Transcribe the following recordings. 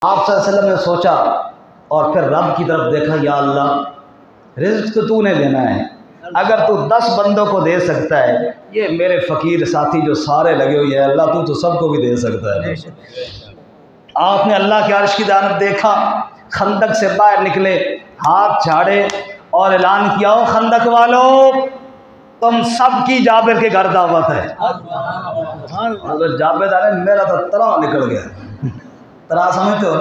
आप सल्लल्लाहु अलैहि वसल्लम ने सोचा और फिर रब की तरफ देखा, या अल्लाह रिज़्क़ तो तूने देना है, अगर तू 10 बंदों को दे सकता है, ये मेरे फ़कीर साथी जो सारे लगे हुए हैं, अल्लाह तू तो सबको भी दे सकता है। आपने अल्लाह के अर्श की जानब देखा, खंदक से बाहर निकले, हाथ झाड़े और ऐलान किया, ओ खंदक वालों, तुम सबकी जाबिर के घर दावत है। अगर जाबिर आ रहे, मेरा तो तरा निकल गया, तरा समझते हो,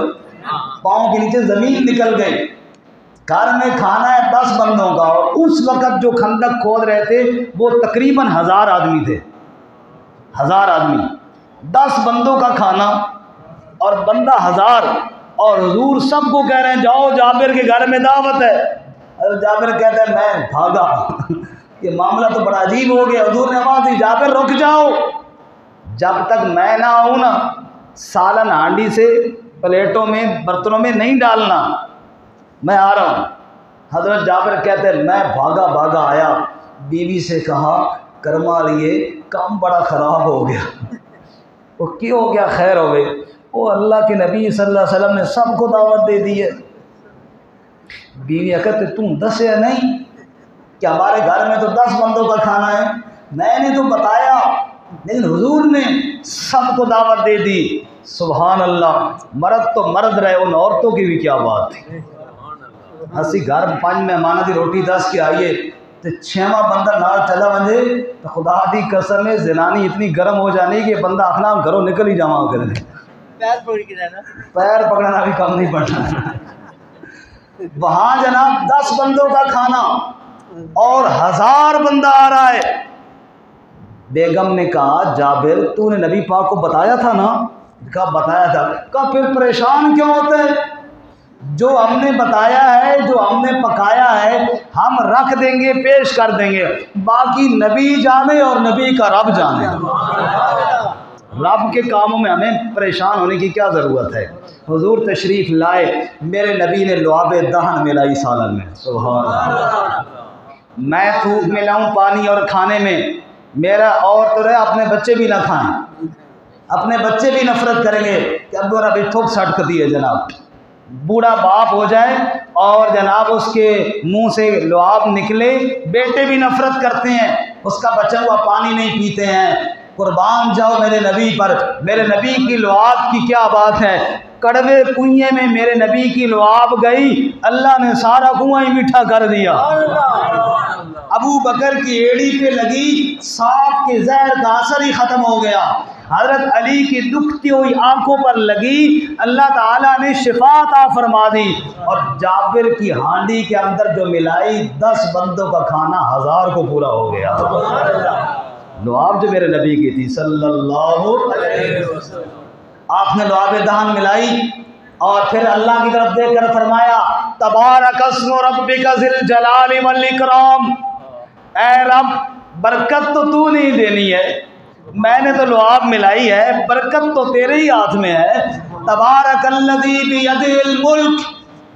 पाँव के नीचे ज़मीन निकल गई। घर में खाना है 10 बंदों का, और उस वक़्त जो खंदक खोद रहे थे वो तकरीबन 1000 आदमी थे। 1000 आदमी, 10 बंदों का खाना और बंदा 1000, और हुजूर सबको कह रहे हैं जाओ जाबिर के घर में दावत है। अरे जाबिर कहते हैं मैं भागा ये मामला तो बड़ा अजीब हो गया। हुजूर ने आवाज़ दी, जाबिर रुक जाओ, जब तक मैं ना आऊँ ना, सालन हांडी से प्लेटों में बर्तनों में नहीं डालना, मैं आ रहा हूँ। हज़रत जाबिर कहते हैं मैं भागा भागा आया, बीवी से कहा कर्मा लिए काम बड़ा ख़राब हो गया। वो क्यों हो गया? खैर हो गई। वो अल्लाह के नबी सल्लल्लाहु अलैहि वसल्लम ने सबको दावत दे दी है। बीवी कहते तुम 10 है नहीं कि हमारे घर में तो 10 बंदों का खाना है, मैंने तो बताया, लेकिन हुजूर ने सबको दावत दे दी। सुभान अल्लाह, मर्द तो मर्द रहे, उन औरतों की भी क्या बात थी। हसी घर 5 मेहमान की रोटी 10 के आइए तो 6वां बंदा नाल चला वजे तो खुदा दी कसम है जनानी इतनी गर्म हो जानी कि बंदा अपना घरों निकल ही जावा कर, पैर पकड़ना भी कम नहीं पड़ना। वहां जनाब 10 बंदों का खाना और 1000 बंदा आ रहा है। बेगम ने कहा जाबिर तूने नबी पाक को बताया था ना? कहा बताया था। कहा फिर परेशान क्यों होते हैं? जो हमने बताया है, जो हमने पकाया है, हम रख देंगे, पेश कर देंगे, बाकी नबी जाने और नबी का रब जाने। रब के कामों में हमें परेशान होने की क्या ज़रूरत है। हुजूर तशरीफ़ लाए, मेरे नबी ने लुआबे दहन मिलाई सालन में। सुभान अल्लाह। मैं थूक मिलाऊं पानी और खाने में, मेरा और तो रहे अपने बच्चे भी ना खाएं, अपने बच्चे भी नफरत करेंगे कि अब मेरा भी थूक सटक दिए जनाब। बूढ़ा बाप हो जाए और जनाब उसके मुंह से लुआब निकले, बेटे भी नफरत करते हैं, उसका बचा हुआ पानी नहीं पीते हैं। कुर्बान जाओ मेरे नबी पर, मेरे नबी की लुआब की क्या बात है। कड़वे कुएं में मेरे नबी की लुआब गई, अल्लाह ने सारा कुआं ही मीठा कर दिया। अबू बकर की एड़ी पे लगी, सांप के जहर का असर ही खत्म हो गया। हजरत अली की दुखती हुई आंखों पर लगी, अल्लाह ताला ने शिफा अता फरमा दी। और जाबिर की हांडी के अंदर जो मिलाई 10 बंदों का खाना 1000 को पूरा हो गया। लुआब जो मेरे नबी की थी सल्लल्लाहु अलैहि वसल्लम। आपने लुआबे दहन मिलाई और फिर अल्लाह की तरफ देखकर फरमाया तबारकस्मु रब्बिका ज़िल जलाली वल इकराम। ऐ रब, बरकत तो तू नहीं देनी है, मैंने तो लुआब मिलाई है, बरकत तो तेरे ही हाथ में है। तबारकल्लज़ी बियदिल मुल्क,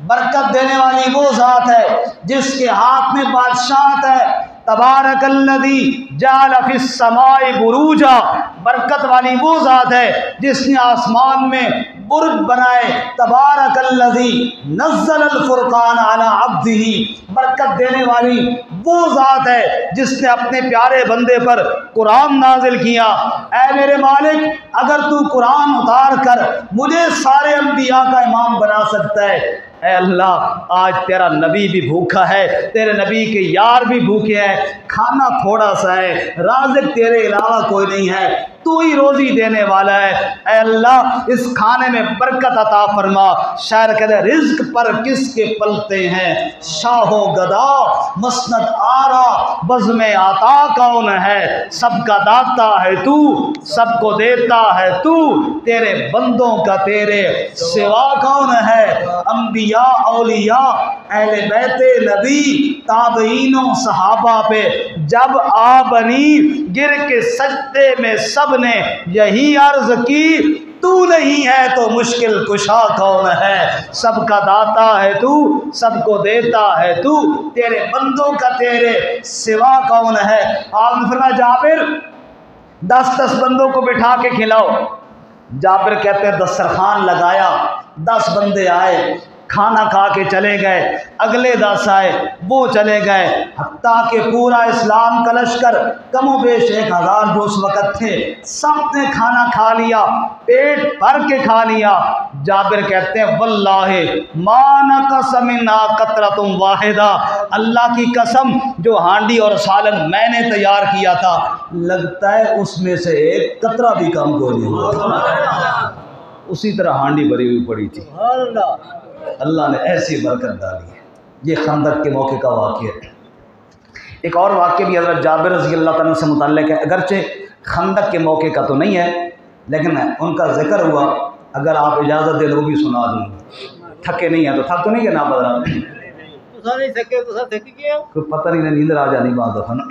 बरकत देने वाली वो ज़ात है जिसके हाथ में बादशाहत है। तबारकल्लज़ी जअल फिस समाई बुरूजा, बरकत वाली वो ज़ात है जिसने आसमान में बुर्ज बनाए। तबारकल्लज़ी नज़्ज़लल फुरक़ान अला अब्दिही, बरकत देने वाली वो ज़ात है जिसने अपने प्यारे बंदे पर कुरान नाजिल किया। ऐ मेरे मालिक, अगर तू कुरान उतार कर मुझे सारे अंबिया का इमाम बना सकता है, ऐ अल्लाह आज तेरा नबी भी भूखा है, तेरे नबी के यार भी भूखे हैं, खाना थोड़ा सा है, राज़िक तेरे अलावा कोई नहीं है, तू ही रोज़ी देने वाला है। ऐ अल्लाह इस खाने में बरकत अता फरमा। शायर कहते रिज़्क़ पर किसके पलते हैं, शाहो गदा मसनद आरा बज़्म आता कौन है। सबका दाता है तू, सबको देता है तू, तेरे बंदों का तेरे सिवा कौन है। अंबिया औलिया अहले बैते नबी ताबईनों सहाबा पे जब आ बनी, गिर के सजदे में सब ने यही अर्ज की, तू नहीं है तो मुश्किल कुशा कौन है। सबका दाता है तू, सबको देता है तू, तेरे बंदों का तेरे सिवा कौन है। आपने फरमाया जाबिर 10-10 बंदों को बिठा के खिलाओ, जाबिर कहते हैं दस्तरखान लगाया, 10 बंदे आए, खाना खा के चले गए, अगले 10 आए, वो चले गए, हत्ता कि पूरा इस्लाम का लश्कर कमोबेश 1000 जो उस वक़्त थे, सब ने खाना खा लिया, पेट भर के खा लिया। जाबिर कहते हैं वल्लाहि मा नक़स मिन्हा क़तरतुन वाहिदा, अल्लाह की कसम जो हांडी और सालन मैंने तैयार किया था, लगता है उसमें से एक कतरा भी कम को नहीं हुआ। उसी तरह हांडी भरी हुई पड़ी थी। अल्लाह ने ऐसी बरकत डाली है। ये खंदक के मौके का वाक़या है। एक और वाक़या भी हज़रत जाबिर रज़ी अल्लाह तआला से मुताल्लिक़ है, अगरचे खंदक के मौके का तो नहीं है, लेकिन उनका जिक्र हुआ। अगर आप इजाज़त दे दो भी सुना दूँ। थके नहीं है तो थक तो नहीं है ना बदला, कोई पता नहीं नींद आ जानी बात दफा ना।